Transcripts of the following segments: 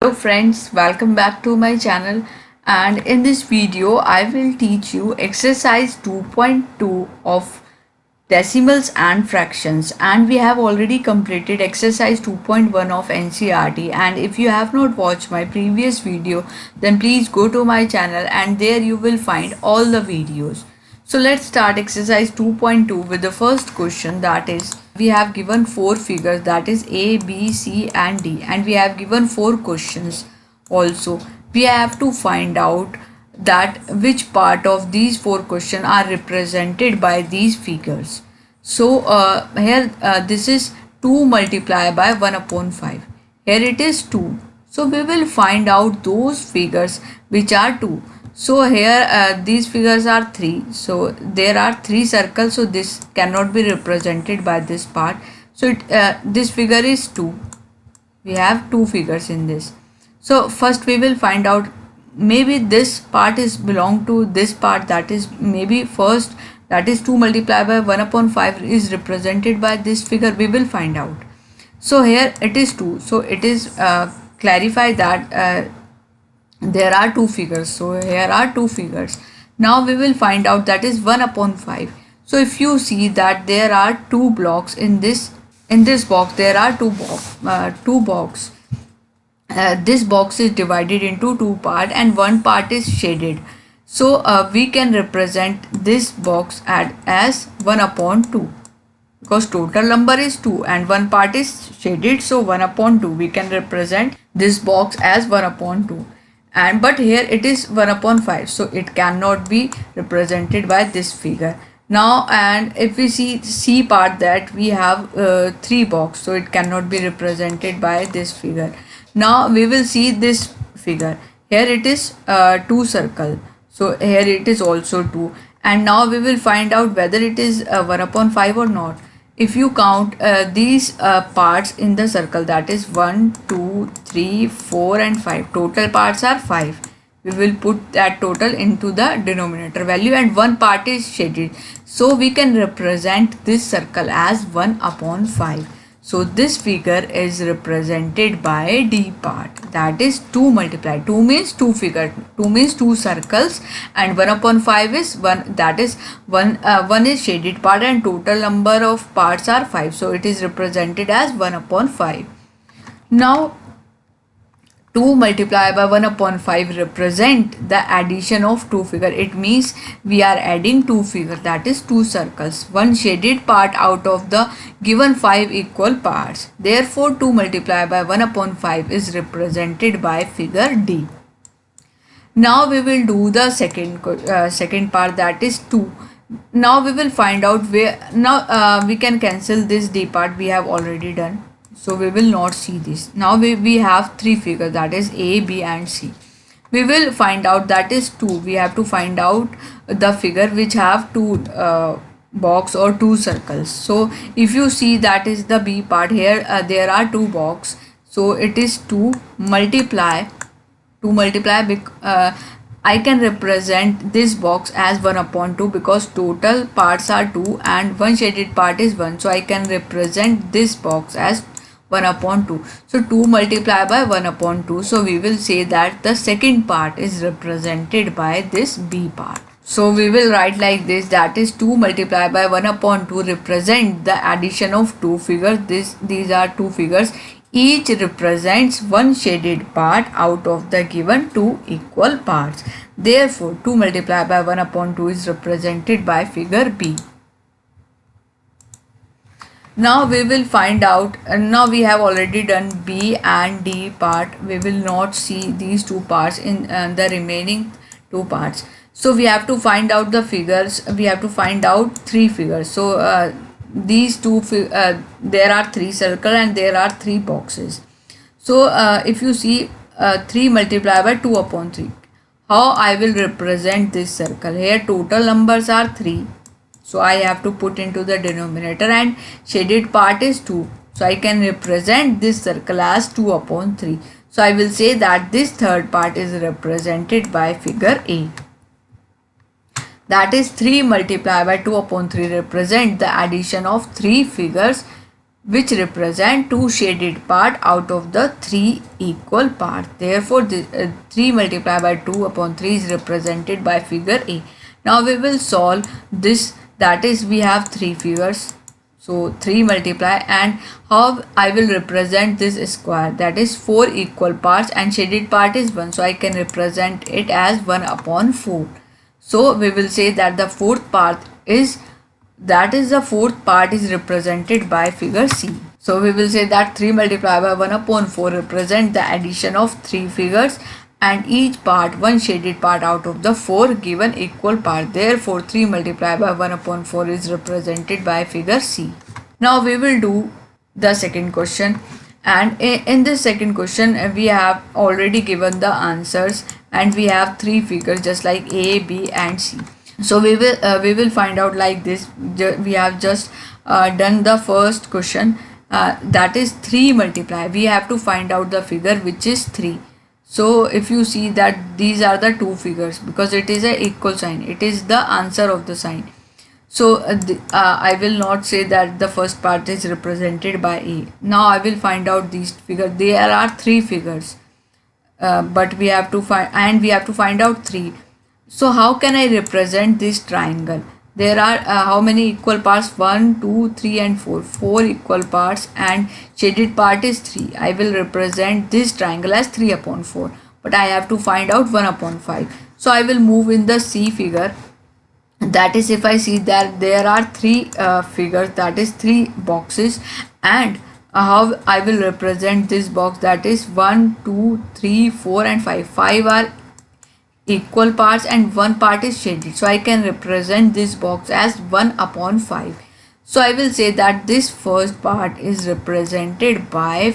Hello friends, welcome back to my channel, and in this video I will teach you exercise 2.2 of decimals and fractions, and we have already completed exercise 2.1 of NCERT. And if you have not watched my previous video, then please go to my channel and there you will find all the videos. So let's start exercise 2.2 with the first question, that is we have given four figures, that is A, B, C and D, and we have given four questions also. We have to find out that which part of these four questions are represented by these figures. So here this is 2 multiplied by 1 upon 5. Here it is 2. So we will find out those figures which are 2. So here these figures are 3. So there are 3 circles. So this cannot be represented by this part. So this figure is 2. We have 2 figures in this. So first we will find out, maybe this part is belong to this part, that is maybe first, that is 2 multiplied by 1 upon 5 is represented by this figure. We will find out. So here it is 2. So it is clarify that there are 2 figures. So here are 2 figures. Now we will find out, that is 1 upon 5. So if you see that there are 2 blocks in this box, there are two box. This box is divided into 2 parts and one part is shaded. So we can represent this box as 1 upon 2, because total number is 2 and one part is shaded. So 1 upon 2, we can represent this box as 1 upon 2. And but here it is 1 upon 5, so it cannot be represented by this figure. Now, and if we see C part, that we have 3 box, so it cannot be represented by this figure. Now we will see this figure. Here it is 2 circle, so here it is also 2. And now we will find out whether it is 1 upon 5 or not. If you count these parts in the circle, that is 1, 2, 3, 4 and 5. Total parts are 5. We will put that total into the denominator value, and one part is shaded. So we can represent this circle as 1 upon 5. So this figure is represented by D part, that is 2 multiplied. 2 means 2 figure, 2 means 2 circles, and 1 upon 5 is 1, that is 1 is shaded part, and total number of parts are 5. So it is represented as 1 upon 5. Now 2 multiplied by 1 upon 5 represent the addition of 2 figure. It means we are adding 2 figure, that is 2 circles, one shaded part out of the given 5 equal parts. Therefore 2 multiplied by 1 upon 5 is represented by figure D. Now we will do the second part, that is 2. Now we will find out where, now we can cancel this D part, we have already done. So we will not see this. Now we have 3 figures, that is A, B and C. We will find out, that is 2. We have to find out the figure which have 2 box or 2 circles. So if you see, that is the B part. Here there are 2 box. So it is 2 multiply. I can represent this box as 1 upon 2, because total parts are 2 and one shaded part is 1. So I can represent this box as 1 upon 2. So 2 multiplied by 1 upon 2. So we will say that the second part is represented by this B part. So we will write like this, that is 2 multiplied by 1 upon 2 represent the addition of 2 figures. These are 2 figures. Each represents one shaded part out of the given 2 equal parts. Therefore 2 multiplied by 1 upon 2 is represented by figure B. Now we will find out, now we have already done B and D part. We will not see these 2 parts in the remaining 2 parts. So we have to find out the figures. We have to find out 3 figures. So these two there are 3 circle and there are 3 boxes. So if you see 3 multiplied by 2 upon 3, how I will represent this circle? Here total numbers are 3. So I have to put into the denominator, and shaded part is 2. So I can represent this circle as 2 upon 3. So I will say that this third part is represented by figure A. That is 3 multiplied by 2 upon 3 represent the addition of 3 figures which represent two shaded part out of the three equal parts. Therefore, 3 multiplied by 2 upon 3 is represented by figure A. Now we will solve this, that is we have three figures. So 3 multiply, and how I will represent this square, that is 4 equal parts and shaded part is 1. So I can represent it as 1 upon 4. So we will say that the fourth part is represented by figure C. So we will say that 3 multiplied by 1 upon 4 represent the addition of 3 figures and each part one shaded part out of the 4 given equal part. Therefore 3 multiplied by 1 upon 4 is represented by figure C. Now we will do the second question, and in this second question we have already given the answers and we have three figures just like A, B and C. So we will find out like this. We have just done the first question, that is 3 multiply. We have to find out the figure which is 3. So if you see that these are the two figures, because it is a equal sign, it is the answer of the sign. So I will not say that the first part is represented by A. Now I will find out these figures. There are three figures, but we have to find out 3. So how can I represent this triangle? There are how many equal parts? 1, 2, 3 and 4. 4 equal parts and shaded part is 3. I will represent this triangle as 3 upon 4. But I have to find out 1 upon 5. So I will move in the C figure. That is, if I see that there are three figures, that is 3 boxes, and how I will represent this box, that is 1, 2, 3, 4 and 5. 5 are equal parts and one part is shaded. So I can represent this box as 1 upon 5. So I will say that this first part is represented by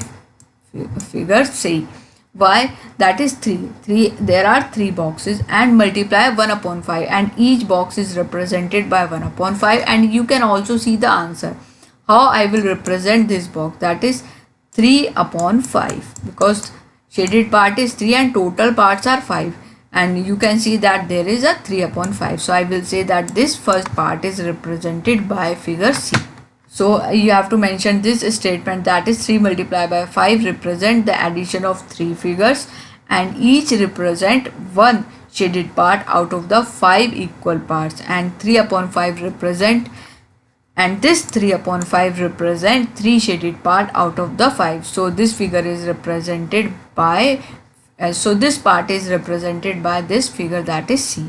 figure C. Why? That is 3. There are 3 boxes and multiply 1 upon 5 and each box is represented by 1 upon 5, and you can also see the answer. How I will represent this box, that is 3 upon 5, because shaded part is 3 and total parts are 5. And you can see that there is a 3 upon 5. So I will say that this first part is represented by figure C. So you have to mention this statement, that is 3 multiplied by 5 represent the addition of 3 figures and each represent one shaded part out of the 5 equal parts, and 3 upon 5 represent, and this 3 upon 5 represent 3 shaded part out of the 5. So this figure is represented by so this part is represented by this figure, that is C.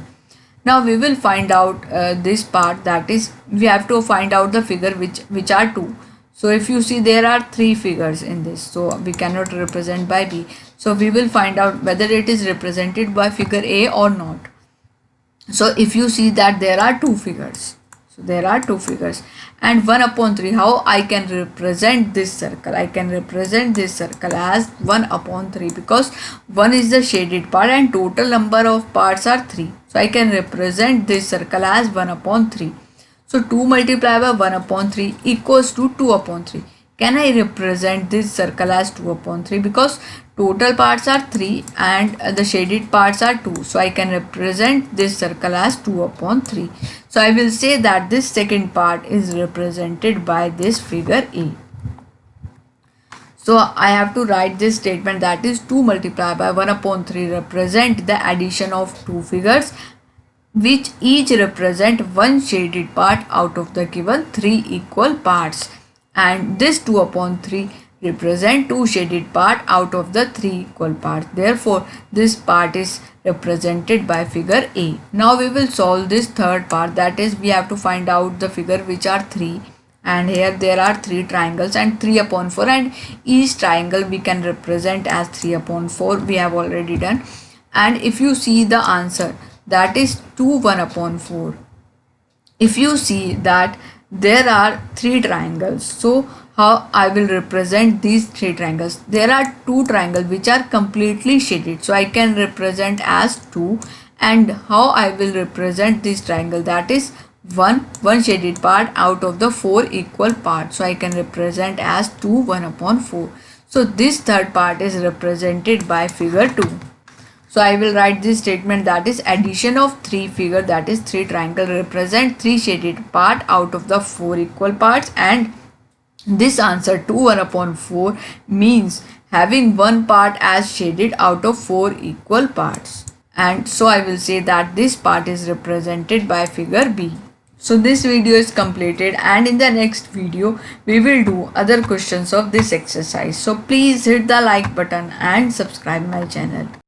Now we will find out this part, that is we have to find out the figure which are 2. So if you see there are 3 figures in this, so we cannot represent by B. So we will find out whether it is represented by figure A or not. So if you see that there are 2 figures, so there are 2 figures and 1 upon 3, how I can represent this circle? I can represent this circle as 1 upon 3 because 1 is the shaded part and total number of parts are 3. So I can represent this circle as 1 upon 3. So 2 multiplied by 1 upon 3 equals to 2 upon 3. Can I represent this circle as 2 upon 3? Because total parts are 3 and the shaded parts are 2. So I can represent this circle as 2 upon 3. So I will say that this second part is represented by this figure A. So I have to write this statement, that is 2 multiplied by 1 upon 3 represent the addition of 2 figures which each represent one shaded part out of the given 3 equal parts, and this 2 upon 3 represent 2 shaded part out of the 3 equal parts. Therefore this part is represented by figure A. Now we will solve this third part, that is we have to find out the figure which are 3, and here there are 3 triangles and 3 upon 4, and each triangle we can represent as 3 upon 4. We have already done, and if you see the answer, that is 2 1 upon 4. If you see that there are 3 triangles, so how I will represent these 3 triangles? There are 2 triangles which are completely shaded, so I can represent as 2, and how I will represent this triangle, that is one shaded part out of the 4 equal parts, so I can represent as 2 1 upon 4. So this third part is represented by figure 2. So I will write this statement, that is addition of 3 figure, that is 3 triangle represent 3 shaded part out of the 4 equal parts, and This answer 2 1 upon 4 means having one part as shaded out of 4 equal parts. And so I will say that this part is represented by figure B. So this video is completed, and in the next video we will do other questions of this exercise. So please hit the like button and subscribe my channel.